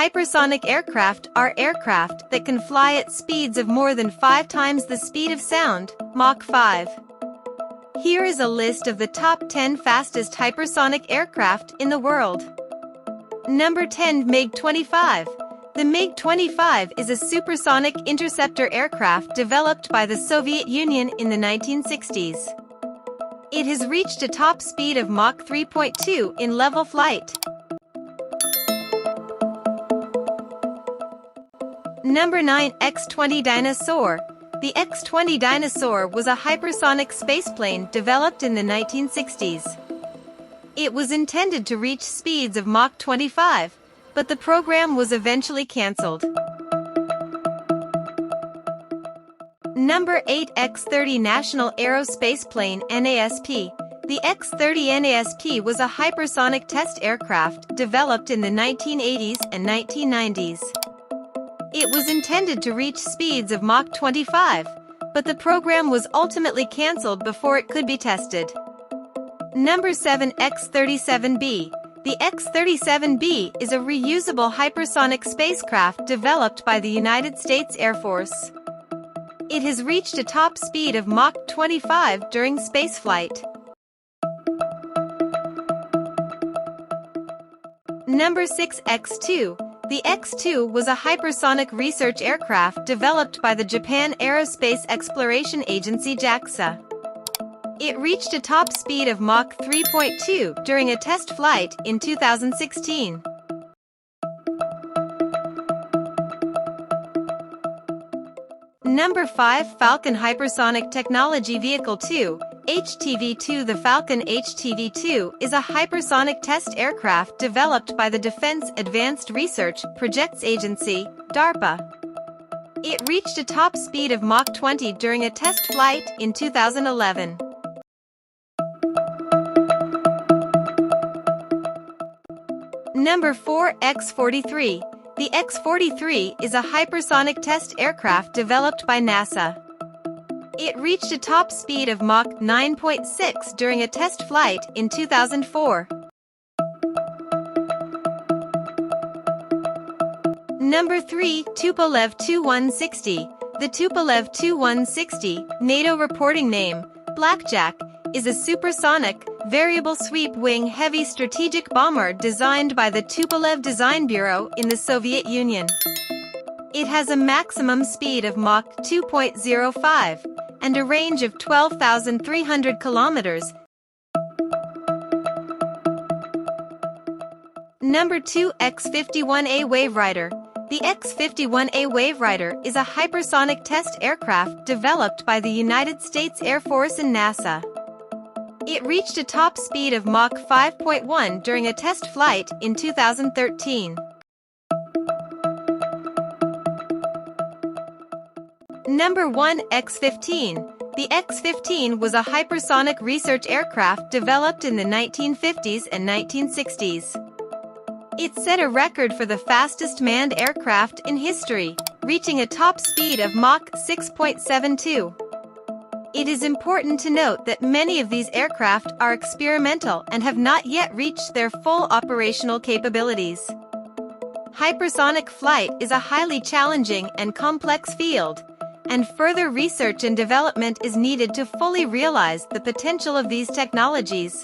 Hypersonic aircraft are aircraft that can fly at speeds of more than 5 times the speed of sound, Mach 5. Here is a list of the top 10 fastest hypersonic aircraft in the world. Number 10. MiG-25. The MiG-25 is a supersonic interceptor aircraft developed by the Soviet Union in the 1960s. It has reached a top speed of Mach 3.2 in level flight. Number 9. X-20 Dinosaur. The X-20 Dinosaur was a hypersonic spaceplane developed in the 1960s. It was intended to reach speeds of Mach 25, but the program was eventually cancelled. Number 8. X-30 National Aerospace Plane NASP. The X-30 NASP was a hypersonic test aircraft developed in the 1980s and 1990s. It was intended to reach speeds of Mach 25, but the program was ultimately cancelled before it could be tested. Number 7. X-37B. The X-37B is a reusable hypersonic spacecraft developed by the United States Air Force. It has reached a top speed of Mach 25 during spaceflight. Number 6. X-2. The X-2 was a hypersonic research aircraft developed by the Japan Aerospace Exploration Agency JAXA. It reached a top speed of Mach 3.2 during a test flight in 2016. Number 5. Falcon Hypersonic Technology Vehicle 2, HTV-2. The Falcon HTV-2 is a hypersonic test aircraft developed by the Defense Advanced Research Projects Agency, DARPA. It reached a top speed of Mach 20 during a test flight in 2011. Number 4. X-43. The X-43 is a hypersonic test aircraft developed by NASA. It reached a top speed of Mach 9.6 during a test flight in 2004. Number 3. Tupolev Tu-160. The Tupolev Tu-160, NATO reporting name, Blackjack, is a supersonic, variable sweep wing heavy strategic bomber designed by the Tupolev Design Bureau in the Soviet Union. It has a maximum speed of Mach 2.05 and a range of 12,300 kilometers. Number 2. X-51A Waverider. The X-51A Waverider is a hypersonic test aircraft developed by the United States Air Force and NASA. It reached a top speed of Mach 5.1 during a test flight in 2013. Number 1. X-15. The X-15 was a hypersonic research aircraft developed in the 1950s and 1960s. It set a record for the fastest manned aircraft in history, reaching a top speed of Mach 6.72. It is important to note that many of these aircraft are experimental and have not yet reached their full operational capabilities. Hypersonic flight is a highly challenging and complex field, and further research and development is needed to fully realize the potential of these technologies.